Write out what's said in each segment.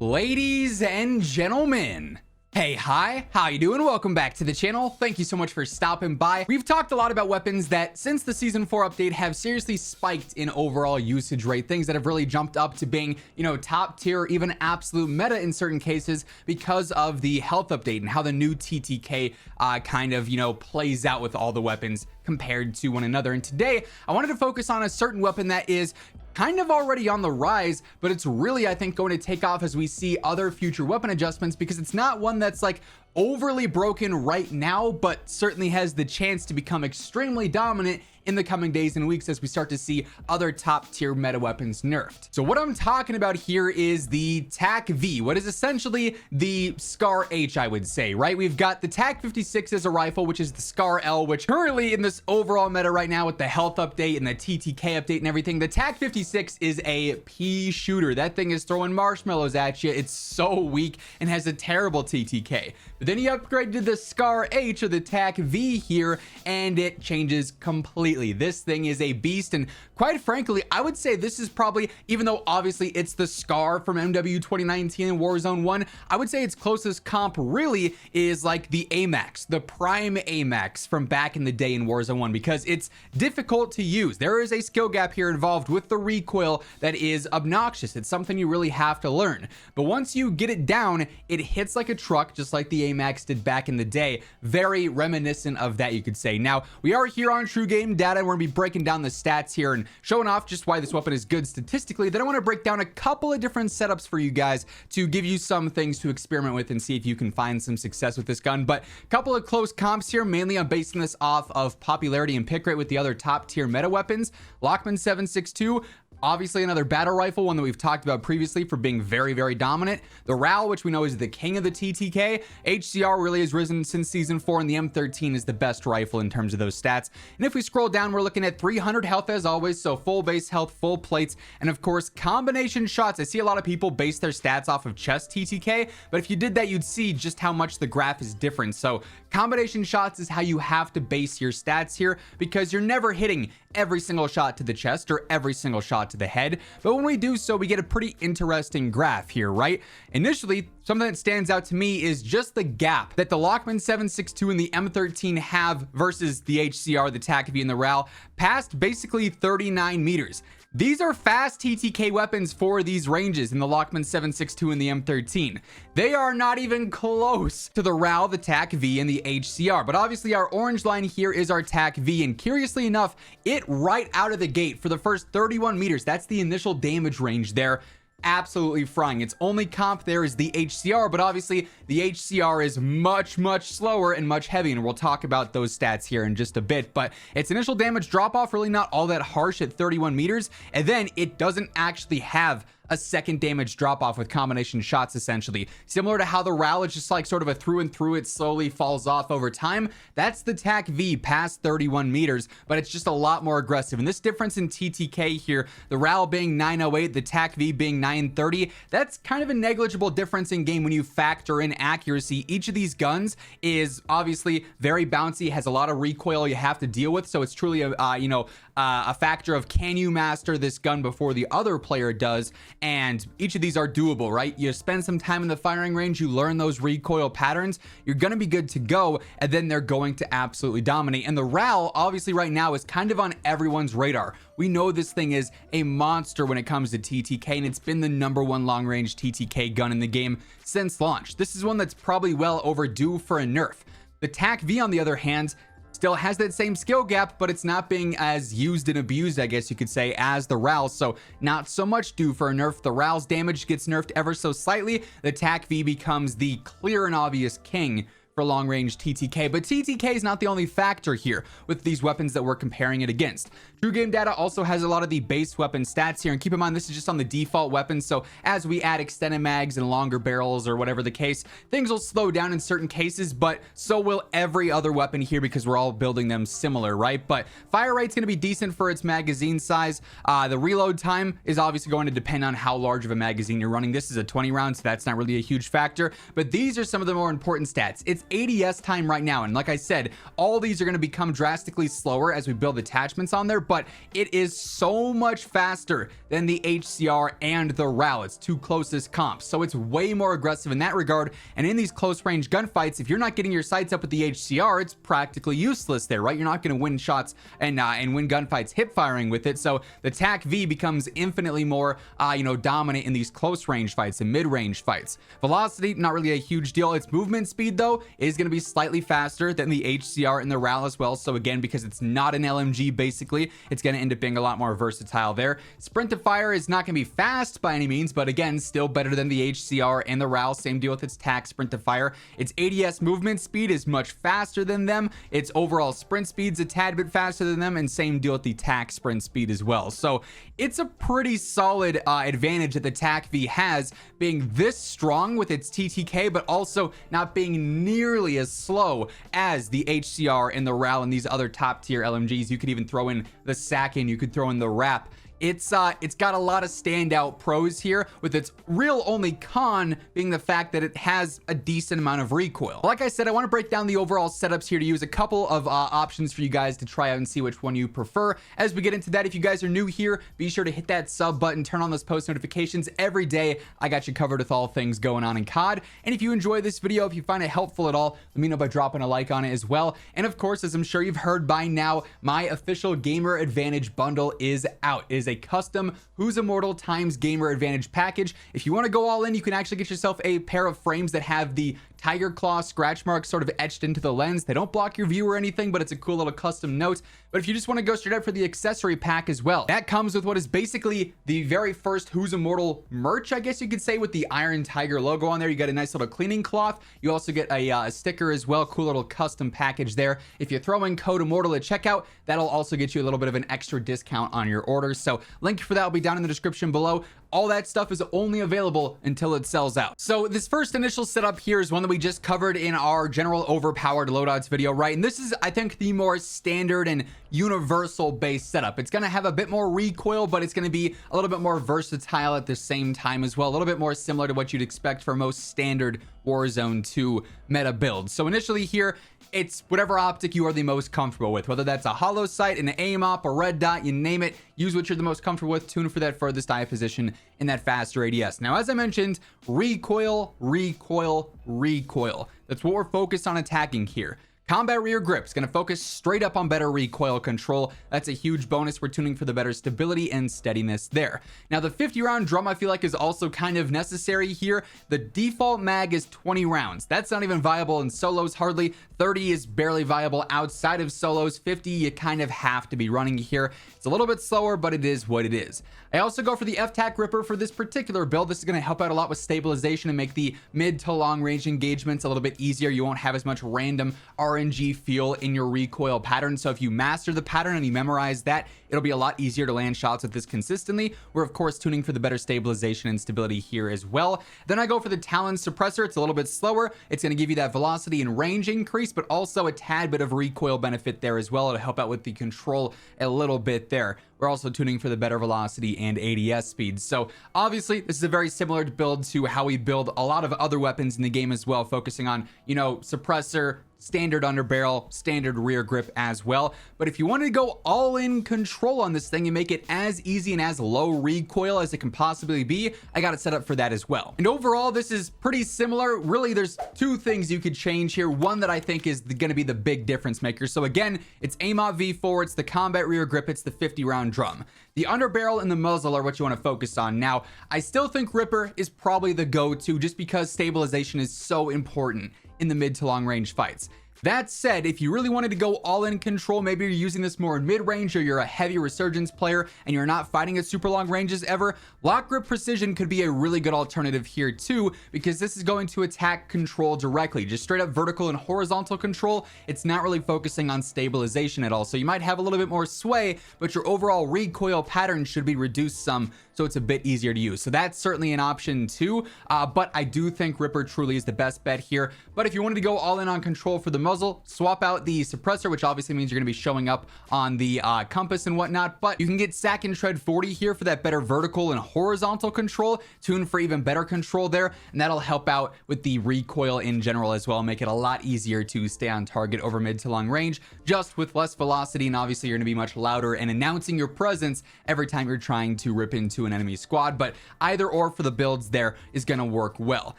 Ladies and gentlemen, hey, hi, how you doing? Welcome back to the channel. Thank you so much for stopping by. We've talked a lot about weapons that since the season 4 update have seriously spiked in overall usage rate, things that have really jumped up to being, top tier, even absolute meta in certain cases because of the health update and how the new TTK kind of, plays out with all the weapons compared to one another. And today I wanted to focus on a certain weapon that is kind of already on the rise, but it's really, I think, going to take off as we see other future weapon adjustments, because it's not one that's like overly broken right now, but certainly has the chance to become extremely dominant in the coming days and weeks as we start to see other top tier meta weapons nerfed. So what I'm talking about here is the TAQ-V, what is essentially the SCAR H, I would say, right? We've got the TAQ-56 as a rifle, which is the SCAR L, which currently in this overall meta right now with the health update and the TTK update and everything, the TAQ-56 is a pea shooter. That thing is throwing marshmallows at you. It's so weak and has a terrible TTK. But then you upgrade to the SCAR H or the TAQ-V here and it changes completely. This thing is a beast, and quite frankly, I would say this is probably, even though obviously it's the SCAR from MW 2019 and Warzone 1, I would say its closest comp really is like the AMAX, the prime AMAX from back in the day in Warzone 1, because it's difficult to use. There is a skill gap here involved with the recoil that is obnoxious. It's something you really have to learn, but once you get it down, it hits like a truck, just like the AMAX did back in the day. Very reminiscent of that, you could say. Now, we are here on True Game Data. We're going to be breaking down the stats here and showing off just why this weapon is good statistically. Then I want to break down a couple of different setups for you guys to give you some things to experiment with and see if you can find some success with this gun. But a couple of close comps here. Mainly I'm basing this off of popularity and pick rate with the other top tier meta weapons. Lockman 762, obviously another battle rifle, one that we've talked about previously for being very, very dominant. The RAL, which we know is the king of the TTK. HCR really has risen since season 4, and the M13 is the best rifle in terms of those stats. And if we scroll down, we're looking at 300 health as always, so full base health, full plates, and of course combination shots. I see a lot of people base their stats off of chest TTK, but if you did that, you'd see just how much the graph is different. So combination shots is how you have to base your stats here, because you're never hitting every single shot to the chest or every single shot to the head. But when we do so, we get a pretty interesting graph here, right? Initially, something that stands out to me is just the gap that the Lockman 762 and the M13 have versus the HCR, the TAQ-V, and the RAL, past basically 39 meters. These are fast TTK weapons for these ranges in the Lockman 762 and the M13. They are not even close to the RAL, the TAQ-V, and the HCR. But obviously our orange line here is our TAQ-V, and curiously enough, it right out of the gate for the first 31 meters, that's the initial damage range there, absolutely frying. Its only comp there is the HCR, but obviously the HCR is much slower and much heavier, and we'll talk about those stats here in just a bit. But its initial damage drop off really not all that harsh at 31 meters, and then it doesn't actually have a second damage drop off with combination shots, essentially similar to how the RAL is just like sort of a through and through, it slowly falls off over time. That's the TAQ-V past 31 meters, but it's just a lot more aggressive. And this difference in TTK here, the RAL being 908, the TAQ-V being 930, that's kind of a negligible difference in game when you factor in accuracy. Each of these guns is obviously very bouncy, has a lot of recoil you have to deal with, so it's truly a factor of, can you master this gun before the other player does? And each of these are doable, right? You spend some time in the firing range, you learn those recoil patterns, you're going to be good to go, and then they're going to absolutely dominate. And the RAL, obviously right now, is kind of on everyone's radar. We know this thing is a monster when it comes to TTK, and it's been the #1 long-range TTK gun in the game since launch. This is one that's probably well overdue for a nerf. The TAQ-V, on the other hand, still has that same skill gap, but it's not being as used and abused, I guess you could say, as the RAL, so not so much due for a nerf. The RAL's damage gets nerfed ever so slightly. The TAQ-V becomes the clear and obvious king for long-range TTK, but TTK is not the only factor here with these weapons that we're comparing it against. True Game Data also has a lot of the base weapon stats here, and keep in mind this is just on the default weapons, so as we add extended mags and longer barrels or whatever the case, things will slow down in certain cases, but so will every other weapon here because we're all building them similar, right? But fire rate's going to be decent for its magazine size. The reload time is obviously going to depend on how large of a magazine you're running. This is a 20 round, so that's not really a huge factor, but these are some of the more important stats. Its ADS time right now, and like I said, all these are going to become drastically slower as we build attachments on there, but it is so much faster than the HCR and the RAL. It's two closest comps, so it's way more aggressive in that regard. And in these close range gunfights, if you're not getting your sights up with the HCR, it's practically useless there, right? You're not going to win shots and win gunfights hip firing with it. So the TAQ-V becomes infinitely more dominant in these close range fights and mid range fights. Velocity, not really a huge deal. Its movement speed though is going to be slightly faster than the HCR and the RAL as well. So again, because it's not an LMG, basically it's going to end up being a lot more versatile there. Sprint to fire is not going to be fast by any means, but again, still better than the HCR and the RAL. Same deal with its TAQ sprint to fire. Its ADS movement speed is much faster than them. Its overall sprint speed's a tad bit faster than them, and same deal with the TAQ sprint speed as well. So it's a pretty solid advantage that the TAQ-V has, being this strong with its TTK, but also not being nearly as slow as the HCR and the RAL and these other top tier LMGs. You could even throw in the Sakin, you could throw in the RAP. It's got a lot of standout pros here, with its real only con being the fact that it has a decent amount of recoil. Like I said, I want to break down the overall setups here to use a couple of options for you guys to try out and see which one you prefer. As we get into that, if you guys are new here, be sure to hit that sub button, turn on those post notifications every day. I got you covered with all things going on in COD. And if you enjoy this video, if you find it helpful at all, let me know by dropping a like on it as well. And of course, as I'm sure you've heard by now, my official Gamer Advantage bundle is out. It is a custom WhosImmortal times Gamer Advantage package. If you want to go all in, you can actually get yourself a pair of frames that have the tiger claw scratch marks sort of etched into the lens. They don't block your view or anything, but it's a cool little custom note. But if you just want to go straight up for the accessory pack as well, that comes with what is basically the very first WhosImmortal merch, I guess you could say, with the Iron Tiger logo on there. You get a nice little cleaning cloth. You also get a sticker as well. Cool little custom package there. If you throw in code Immortal at checkout, that'll also get you a little bit of an extra discount on your order. So link for that will be down in the description below. All that stuff is only available until it sells out. So this first initial setup here is one that we just covered in our general overpowered loadouts video, right? And this is, I think, the more standard and universal base setup. It's going to have a bit more recoil, but it's going to be a little bit more versatile at the same time as well. A little bit more similar to what you'd expect for most standard Warzone 2 meta builds. So initially here, it's whatever optic you are the most comfortable with, whether that's a hollow sight, an aim op, a red dot, you name it. Use what you're the most comfortable with. Tune for that furthest eye position in that faster ADS. Now, as I mentioned, recoil, recoil, recoil. That's what we're focused on attacking here. Combat rear grip is going to focus straight up on better recoil control. That's a huge bonus. We're tuning for the better stability and steadiness there. Now, the 50 round drum I feel like is also kind of necessary here. The default mag is 20 rounds. That's not even viable in solos hardly. 30 is barely viable outside of solos. 50 you kind of have to be running here. It's a little bit slower, but it is what it is. I also go for the FTAC Ripper for this particular build. This is going to help out a lot with stabilization and make the mid to long range engagements a little bit easier. You won't have as much random RNG feel in your recoil pattern. So if you master the pattern and you memorize that, it'll be a lot easier to land shots with this consistently. We're of course tuning for the better stabilization and stability here as well. Then I go for the Talon Suppressor. It's a little bit slower. It's going to give you that velocity and range increase, but also a tad bit of recoil benefit there as well to help out with the control a little bit there. We're also tuning for the better velocity and ADS speed. So obviously this is a very similar build to how we build a lot of other weapons in the game as well, focusing on, suppressor, standard underbarrel, standard rear grip as well. But if you wanted to go all in control on this thing and make it as easy and as low recoil as it can possibly be, I got it set up for that as well. And overall, this is pretty similar. Really, there's two things you could change here. One that I think is going to be the big difference maker. So again, it's AIM-OP V4, it's the combat rear grip, it's the 50 round drum. The underbarrel and the muzzle are what you want to focus on. Now, I still think Ripper is probably the go-to just because stabilization is so important in the mid to long range fights. That said, if you really wanted to go all in control, maybe you're using this more in mid-range or you're a heavy resurgence player and you're not fighting at super long ranges ever, lock grip precision could be a really good alternative here too, because this is going to attack control directly, just straight up vertical and horizontal control. It's not really focusing on stabilization at all. So you might have a little bit more sway, but your overall recoil pattern should be reduced some, so it's a bit easier to use. So that's certainly an option too, but I do think Ripper truly is the best bet here. But if you wanted to go all in on control for the muzzle, swap out the suppressor, which obviously means you're going to be showing up on the compass and whatnot, but you can get Sack and Tread 40 here for that better vertical and horizontal control, tune for even better control there, and that'll help out with the recoil in general as well, make it a lot easier to stay on target over mid to long range, just with less velocity, and obviously you're going to be much louder and announcing your presence every time you're trying to rip into an enemy squad. But either or for the builds there is going to work well.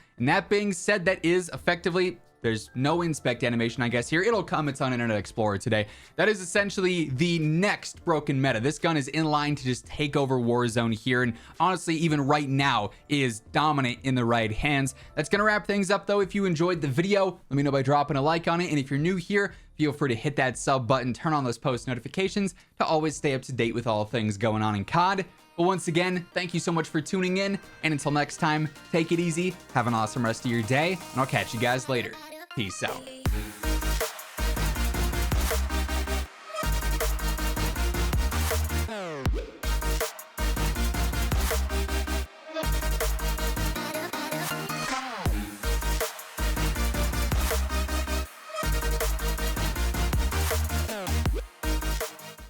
And that being said, that is effectively, there's no inspect animation, I guess, here. It'll come. It's on Internet Explorer today. That is essentially the next broken meta. This gun is in line to just take over Warzone here, and honestly, even right now, is dominant in the right hands. That's going to wrap things up, though. If you enjoyed the video, let me know by dropping a like on it, and if you're new here, feel free to hit that sub button, turn on those post notifications to always stay up to date with all things going on in COD. But once again, thank you so much for tuning in, and until next time, take it easy, have an awesome rest of your day, and I'll catch you guys later. Peace out.